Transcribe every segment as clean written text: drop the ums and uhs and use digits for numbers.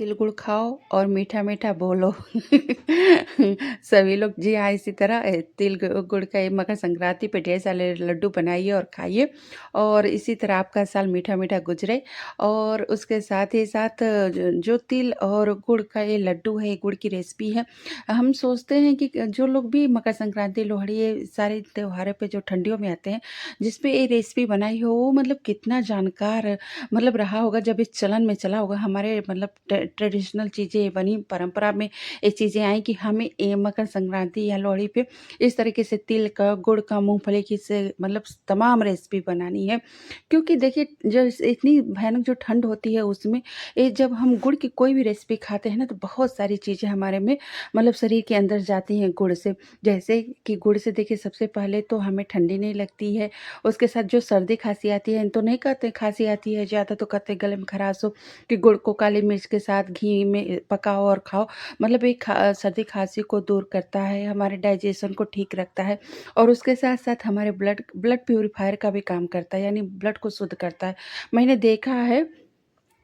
तिल गुड़ खाओ और मीठा मीठा बोलो। सभी लोग जी हाँ, इसी तरह तिल गुड़ का ये मकर संक्रांति पे ढेर सारे लड्डू बनाइए और खाइए और इसी तरह आपका साल मीठा मीठा गुजरे। और उसके साथ ही साथ जो तिल और गुड़ का ये लड्डू है, ये गुड़ की रेसिपी है। हम सोचते हैं कि जो लोग भी मकर संक्रांति, लोहड़ी, ये सारे त्योहारों पे जो ठंडियों में आते हैं, जिस पे ये रेसिपी बनाई हो, वो मतलब कितना जानकार मतलब रहा होगा, जब इस चलन में चला होगा। हमारे मतलब ट्रेडिशनल चीज़ें बनी, परंपरा में ये चीज़ें आई कि हमें ये मकर संक्रांति या लोहड़ी पे इस तरीके से तिल का, गुड़ का, मूँगफली की से मतलब तमाम रेसिपी बनानी है। क्योंकि देखिए, जो इतनी भयानक जो ठंड होती है उसमें ये जब हम गुड़ की कोई भी रेसिपी खाते हैं ना, तो बहुत सारी चीज़ें हमारे में मतलब शरीर के अंदर जाती हैं गुड़ से। जैसे कि गुड़ से देखिए, सबसे पहले तो हमें ठंडी नहीं लगती है। उसके साथ जो सर्दी खाँसी आती है, तो नहीं कहते खाँसी आती है ज़्यादा, तो कहते हैं गले में खराश हो, कि गुड़ को काली मिर्च के साथ घी में पकाओ और खाओ। मतलब ये सर्दी खाँसी को दूर करता है, हमारे डाइजेशन को ठीक रखता है और उसके साथ-साथ हमारे ब्लड ब्लड प्यूरीफायर का भी काम करता है, यानी ब्लड को शुद्ध करता है। मैंने देखा है,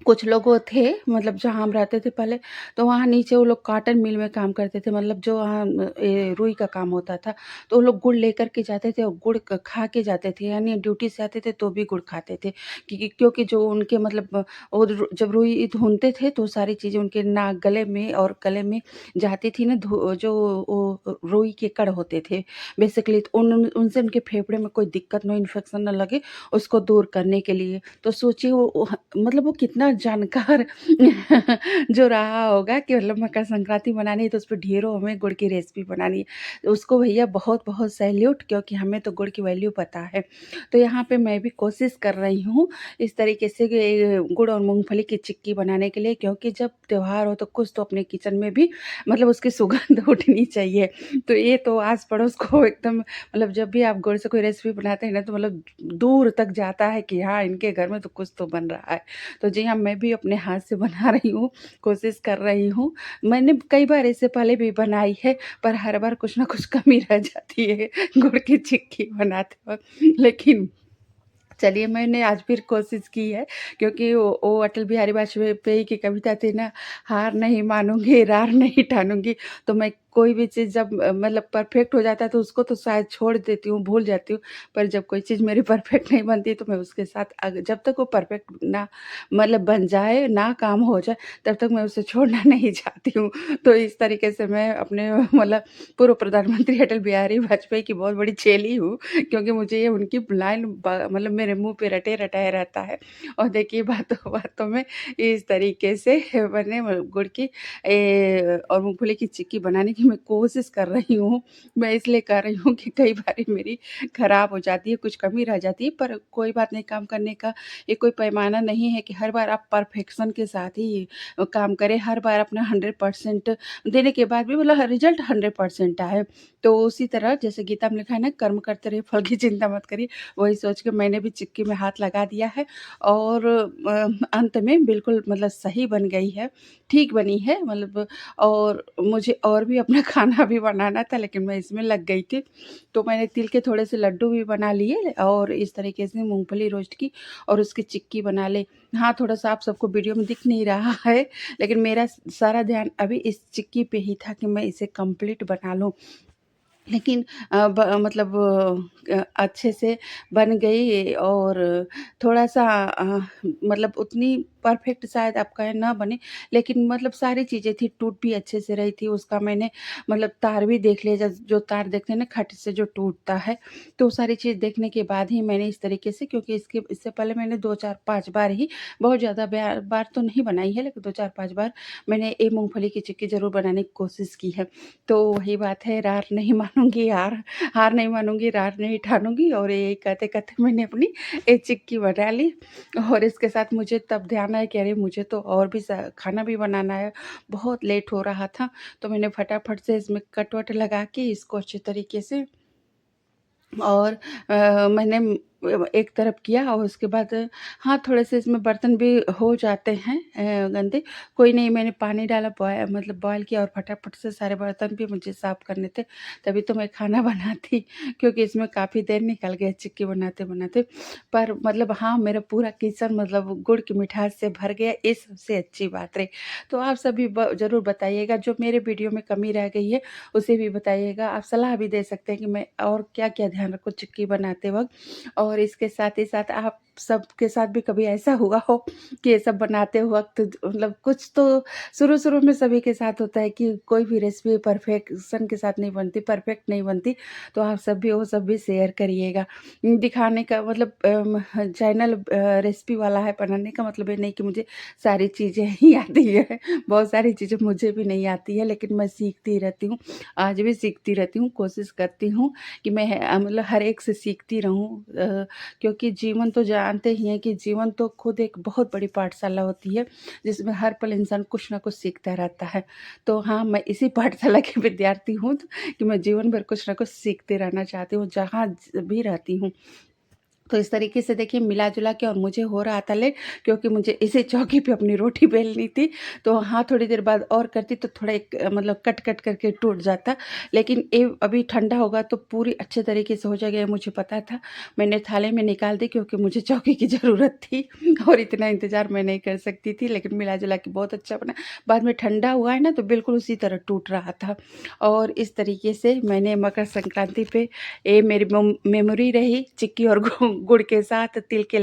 कुछ लोग वो थे, मतलब जहाँ हम रहते थे पहले, तो वहाँ नीचे वो लोग कॉटन मिल में काम करते थे, मतलब जो वहाँ ये रुई का काम होता था, तो वो लोग गुड़ लेकर के जाते थे और गुड़ खा के जाते थे, यानी ड्यूटी से आते थे तो भी गुड़ खाते थे। क्योंकि जो उनके मतलब वो जब रुई धुनते थे तो सारी चीज़ें उनके नाक, गले में और गले में जाती थी ना, जो वो रुई के कण होते थे बेसिकली, तो उनसे उनके फेफड़े में कोई दिक्कत ना, इन्फेक्शन ना लगे, उसको दूर करने के लिए। तो सोचिए वो मतलब वो कितना जानकार जो रहा होगा कि मतलब मकर संक्रांति मनानी है तो उसपे ढेरों हमें गुड़ की रेसिपी बनानी है। उसको भैया बहुत-बहुत सैल्यूट, क्योंकि हमें तो गुड़ की वैल्यू पता है। तो यहाँ पे मैं भी कोशिश कर रही हूँ इस तरीके से कि गुड़ और मूँगफली की चिक्की बनाने के लिए, क्योंकि जब त्योहार हो तो कुछ तो अपने किचन में भी मतलब उसकी सुगंध उठनी चाहिए। तो ये तो आस-पड़ोस को एकदम मतलब जब भी आप गुड़ से कोई रेसिपी बनाते हैं ना, तो मतलब दूर तक जाता है कि हाँ, इनके घर में तो कुछ तो बन रहा है। तो जी हाँ, मैं भी अपने हाथ से बना रही हूँ, कोशिश कर रही हूँ। मैंने कई बार इससे पहले भी बनाई है, पर हर बार कुछ न कुछ कमी रह जाती है गुड़ की चिक्की बनाते वक़्त। लेकिन चलिए, मैंने आज फिर कोशिश की है, क्योंकि वो अटल बिहारी वाजपेयी की कविता थी ना, हार नहीं मानूँगी, रार नहीं ठानूँगी। तो मैं कोई भी चीज़ जब मतलब परफेक्ट हो जाता है तो उसको तो शायद छोड़ देती हूँ, भूल जाती हूँ। पर जब कोई चीज़ मेरी परफेक्ट नहीं बनती तो मैं उसके साथ जब तक वो परफेक्ट ना मतलब बन जाए, ना काम हो जाए, तब तक मैं उसे छोड़ना नहीं चाहती हूँ। तो इस तरीके से मैं अपने मतलब पूर्व प्रधानमंत्री अटल बिहारी वाजपेयी की बहुत बड़ी चेली हूँ, क्योंकि मुझे ये उनकी लाइन मतलब मेरे मुँह पे रटे-रटाए रहता है। और देखिए, बातों-बातों में इस तरीके से मैंने गुड़ की और मूँगफली की चिक्की बनाने की मैं कोशिश कर रही हूँ। मैं इसलिए कर रही हूँ कि कई बारी मेरी खराब हो जाती है, कुछ कमी रह जाती है, पर कोई बात नहीं, काम करने का ये कोई पैमाना नहीं है कि हर बार आप परफेक्शन के साथ ही काम करें, हर बार अपना 100% देने के बाद भी मतलब रिज़ल्ट 100% आए। तो उसी तरह जैसे गीता में लिखा है ना, कर्म करते रहिए, फल की चिंता मत करिए, वही सोच के मैंने भी चिक्की में हाथ लगा दिया है और अंत में बिल्कुल मतलब सही बन गई है, ठीक बनी है मतलब। और मुझे और भी अपना खाना भी बनाना था, लेकिन मैं इसमें लग गई थी। तो मैंने तिल के थोड़े से लड्डू भी बना लिए और इस तरीके से मूँगफली रोस्ट की और उसकी चिक्की बना ली। हाँ, थोड़ा-सा आप सबको वीडियो में दिख नहीं रहा है, लेकिन मेरा सारा ध्यान अभी इस चिक्की पे ही था कि मैं इसे कंप्लीट बना लूँ। लेकिन मतलब अच्छे से बन गई और थोड़ा-सा मतलब उतनी परफेक्ट शायद आप कहें ना बने, लेकिन मतलब सारी चीज़ें थी, टूट भी अच्छे से रही थी। उसका मैंने मतलब तार भी देख लिया, जो तार देखते हैं ना खट से जो टूटता है, तो वो सारी चीज़ देखने के बाद ही मैंने इस तरीके से, क्योंकि इससे पहले मैंने 2, 4, 5 बार ही, बहुत ज़्यादा बार तो नहीं बनाई है, लेकिन 2, 4, 5 बार मैंने ये मूँगफली की चिक्की ज़रूर बनाने की कोशिश की है। तो वही बात है, रार नहीं मानूँगी, हार नहीं मानूँगी, रार नहीं ठानूँगी, और यही कहते-कहते मैंने अपनी एक चिक्की बना ली। और इसके साथ मुझे तब ध्यान आया कि अरे, मुझे तो और भी खाना भी बनाना है, बहुत लेट हो रहा था। तो मैंने फटाफट से इसमें कट वट लगा के इसको अच्छे तरीके से और मैंने एक तरफ किया और उसके बाद हाँ, थोड़े-से इसमें बर्तन भी हो जाते हैं गंदे। कोई नहीं, मैंने पानी डाला, मतलब बॉयल किया और फटाफट से सारे बर्तन भी मुझे साफ़ करने थे, तभी तो मैं खाना बनाती, क्योंकि इसमें काफ़ी देर निकल गया चिक्की बनाते-बनाते। पर मतलब हाँ, मेरा पूरा किचन मतलब गुड़ की मिठास से भर गया, ये सबसे अच्छी बात रही। तो आप सभी ज़रूर बताइएगा, जो मेरे वीडियो में कमी रह गई है, उसे भी बताइएगा। आप सलाह भी दे सकते हैं कि मैं और क्या-क्या ध्यान रखूँ चिक्की बनाते वक़्त। और इसके साथ ही साथ आप सबके साथ भी कभी ऐसा हुआ हो कि ये सब बनाते वक़्त मतलब कुछ तो शुरू-शुरू में सभी के साथ होता है कि कोई भी रेसिपी परफेक्शन के साथ नहीं बनती, परफेक्ट नहीं बनती, तो आप सब भी वो सब भी शेयर करिएगा। दिखाने का मतलब चैनल रेसिपी वाला है, बनाने का मतलब ये नहीं कि मुझे सारी चीज़ें ही आती है। बहुत सारी चीज़ें मुझे भी नहीं आती है, लेकिन मैं सीखती रहती हूँ। आज भी सीखती रहती हूँ, कोशिश करती हूँ कि मैं मतलब हर एक से सीखती रहूँ, क्योंकि जीवन तो जानते ही हैं कि जीवन तो खुद एक बहुत बड़ी पाठशाला होती है, जिसमें हर पल इंसान कुछ ना कुछ सीखता रहता है। तो हाँ, मैं इसी पाठशाला की विद्यार्थी हूँ कि मैं जीवन भर कुछ ना कुछ सीखते रहना चाहती हूँ, जहाँ भी रहती हूँ। तो इस तरीके से देखिए मिला-जुला के और मुझे हो रहा था लेट, क्योंकि मुझे इसी चौकी पे अपनी रोटी बेलनी थी। तो हाँ, थोड़ी देर बाद और करती तो थोड़ा एक मतलब कट-कट करके टूट जाता। लेकिन ये अभी ठंडा होगा तो पूरी अच्छे तरीके से हो जाएगा, ये मुझे पता था। मैंने थाली में निकाल दी क्योंकि मुझे चौकी की ज़रूरत थी और इतना इंतज़ार मैं नहीं कर सकती थी, लेकिन मिला-जुला के बहुत अच्छा बना। बाद में ठंडा हुआ है ना, तो बिल्कुल उसी तरह टूट रहा था। और इस तरीके से मैंने मकर संक्रांति पे ये मेरी मेमोरी रही चिक्की और गुड़ के साथ तिल के